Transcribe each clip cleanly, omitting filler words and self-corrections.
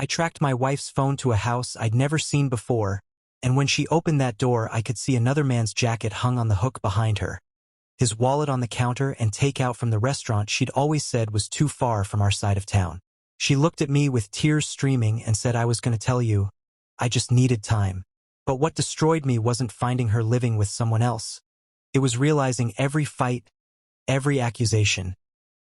I tracked my wife's phone to a house I'd never seen before, and when she opened that door I could see another man's jacket hung on the hook behind her, his wallet on the counter, and takeout from the restaurant she'd always said was too far from our side of town. She looked at me with tears streaming and said I was going to tell you. I just needed time. But what destroyed me wasn't finding her living with someone else. It was realizing every fight, every accusation,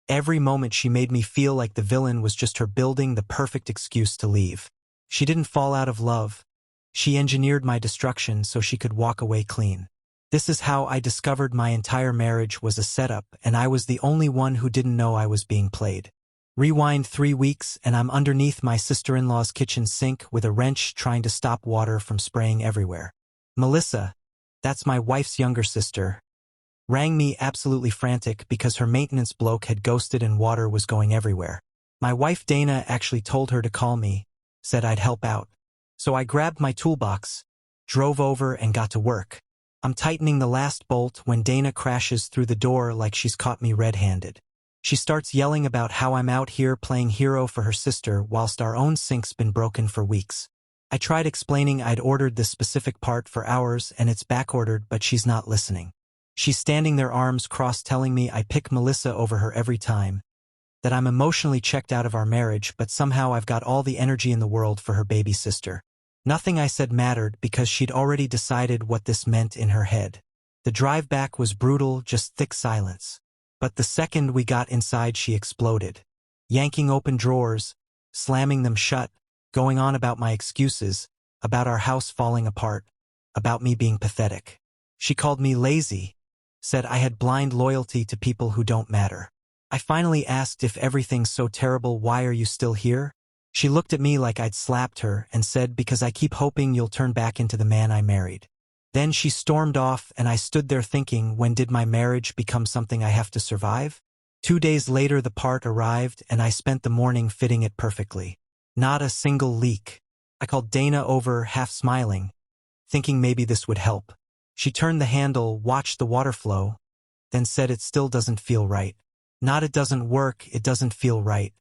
every moment she made me feel like the villain was just her building the perfect excuse to leave. She didn't fall out of love. She engineered my destruction so she could walk away clean. This is how I discovered my entire marriage was a setup, and I was the only one who didn't know I was being played. Rewind 3 weeks and I'm underneath my sister-in-law's kitchen sink with a wrench trying to stop water from spraying everywhere. Melissa, that's my wife's younger sister, rang me absolutely frantic because her maintenance bloke had ghosted and water was going everywhere. My wife Dana actually told her to call me, said I'd help out. So I grabbed my toolbox, drove over and got to work. I'm tightening the last bolt when Dana crashes through the door like she's caught me red-handed. She starts yelling about how I'm out here playing hero for her sister whilst our own sink's been broken for weeks. I tried explaining I'd ordered this specific part for hours and it's backordered, but she's not listening. She's standing there arms crossed telling me I pick Melissa over her every time, that I'm emotionally checked out of our marriage, but somehow I've got all the energy in the world for her baby sister. Nothing I said mattered because she'd already decided what this meant in her head. The drive back was brutal, just thick silence. But the second we got inside she exploded, yanking open drawers, slamming them shut, going on about my excuses, about our house falling apart, about me being pathetic. She called me lazy, said I had blind loyalty to people who don't matter. I finally asked if everything's so terrible, why are you still here? She looked at me like I'd slapped her and said, because I keep hoping you'll turn back into the man I married. Then she stormed off and I stood there thinking, when did my marriage become something I have to survive? 2 days later the part arrived and I spent the morning fitting it perfectly. Not a single leak. I called Dana over, half smiling, thinking maybe this would help. She turned the handle, watched the water flow, then said it still doesn't feel right. Not it doesn't work, it doesn't feel right.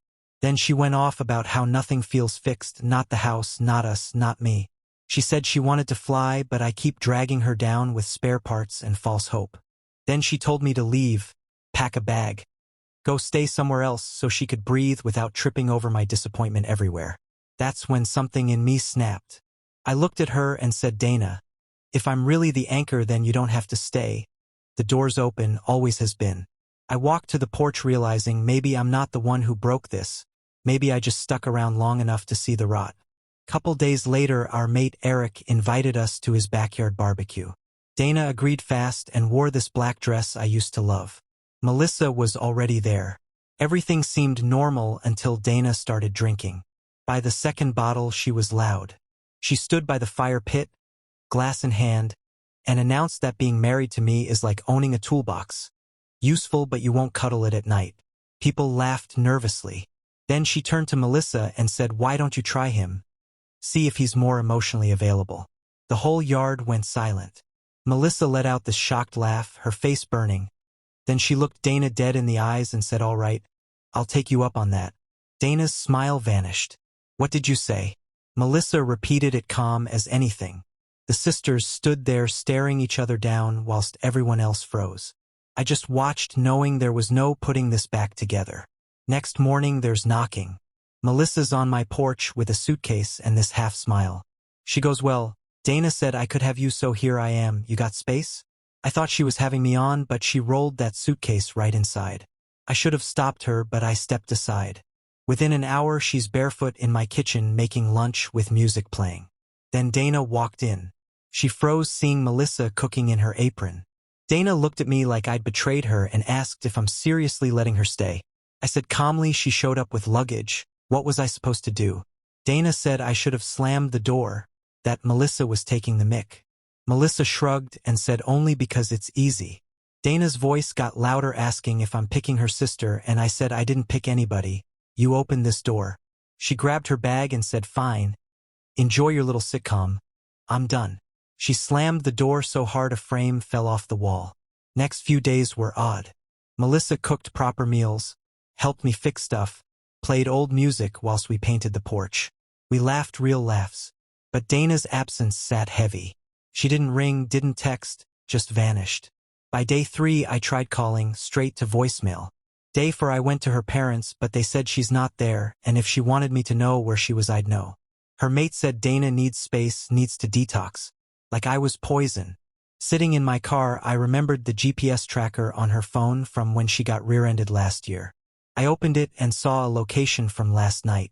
Then she went off about how nothing feels fixed, not the house, not us, not me. She said she wanted to fly, but I keep dragging her down with spare parts and false hope. Then she told me to leave, pack a bag, go stay somewhere else so she could breathe without tripping over my disappointment everywhere. That's when something in me snapped. I looked at her and said, Dana, if I'm really the anchor, then you don't have to stay. The door's open, always has been. I walked to the porch realizing maybe I'm not the one who broke this. Maybe I just stuck around long enough to see the rot. Couple days later, our mate Eric invited us to his backyard barbecue. Dana agreed fast and wore this black dress I used to love. Melissa was already there. Everything seemed normal until Dana started drinking. By the second bottle, she was loud. She stood by the fire pit, glass in hand, and announced that being married to me is like owning a toolbox. Useful, but you won't cuddle it at night. People laughed nervously. Then she turned to Melissa and said, why don't you try him? See if he's more emotionally available. The whole yard went silent. Melissa let out this shocked laugh, her face burning. Then she looked Dana dead in the eyes and said, all right, I'll take you up on that. Dana's smile vanished. What did you say? Melissa repeated it calm as anything. The sisters stood there staring each other down whilst everyone else froze. I just watched, knowing there was no putting this back together. Next morning there's knocking. Melissa's on my porch with a suitcase and this half smile. She goes, well, Dana said I could have you, so here I am. You got space? I thought she was having me on, but she rolled that suitcase right inside. I should have stopped her, but I stepped aside. Within an hour she's barefoot in my kitchen making lunch with music playing. Then Dana walked in. She froze seeing Melissa cooking in her apron. Dana looked at me like I'd betrayed her and asked if I'm seriously letting her stay. I said calmly she showed up with luggage. What was I supposed to do? Dana said I should have slammed the door, that Melissa was taking the mick. Melissa shrugged and said only because it's easy. Dana's voice got louder asking if I'm picking her sister, and I said I didn't pick anybody. You opened this door. She grabbed her bag and said fine. Enjoy your little sitcom. I'm done. She slammed the door so hard a frame fell off the wall. Next few days were odd. Melissa cooked proper meals, helped me fix stuff, played old music whilst we painted the porch. We laughed real laughs. But Dana's absence sat heavy. She didn't ring, didn't text, just vanished. By day 3 I tried calling, straight to voicemail. Day 4 I went to her parents, but they said she's not there, and if she wanted me to know where she was I'd know. Her mate said Dana needs space, needs to detox. Like I was poison. Sitting in my car, I remembered the GPS tracker on her phone from when she got rear-ended last year. I opened it and saw a location from last night.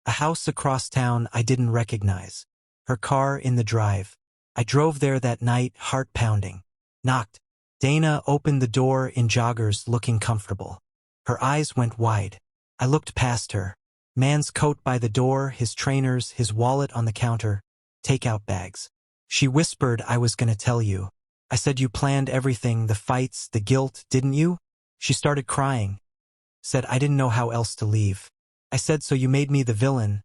A house across town I didn't recognize. Her car in the drive. I drove there that night, heart pounding. Knocked. Dana opened the door in joggers, looking comfortable. Her eyes went wide. I looked past her. Man's coat by the door, his trainers, his wallet on the counter, takeout bags. She whispered I was gonna tell you. I said you planned everything, the fights, the guilt, didn't you? She started crying. Said I didn't know how else to leave. I said so you made me the villain.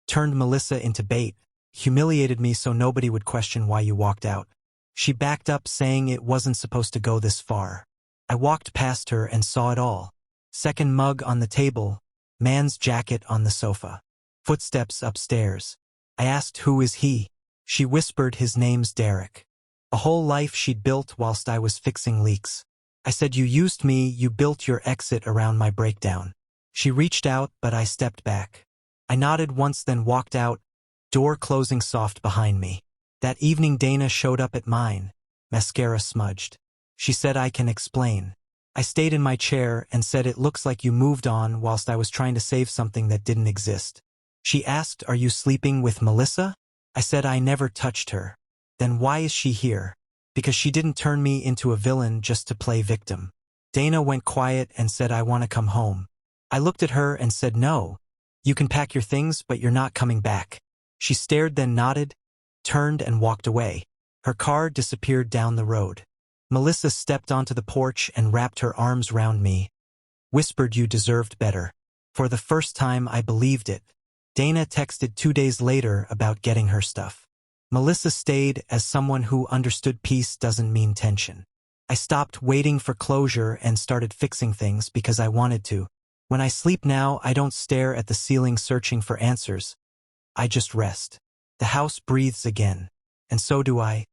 Turned Melissa into bait. Humiliated me so nobody would question why you walked out. She backed up saying it wasn't supposed to go this far. I walked past her and saw it all. Second mug on the table. Man's jacket on the sofa. Footsteps upstairs. I asked who is he? She whispered his name's Derek. A whole life she'd built whilst I was fixing leaks. I said you used me, you built your exit around my breakdown. She reached out, but I stepped back. I nodded once then walked out, door closing soft behind me. That evening Dana showed up at mine, mascara smudged. She said I can explain. I stayed in my chair and said it looks like you moved on whilst I was trying to save something that didn't exist. She asked, are you sleeping with Melissa? I said I never touched her. Then why is she here? Because she didn't turn me into a villain just to play victim. Dana went quiet and said I want to come home. I looked at her and said no. You can pack your things but you're not coming back. She stared then nodded, turned and walked away. Her car disappeared down the road. Melissa stepped onto the porch and wrapped her arms round me. Whispered you deserved better. For the first time I believed it. Dana texted 2 days later about getting her stuff. Melissa stayed as someone who understood peace doesn't mean tension. I stopped waiting for closure and started fixing things because I wanted to. When I sleep now, I don't stare at the ceiling searching for answers. I just rest. The house breathes again. And so do I.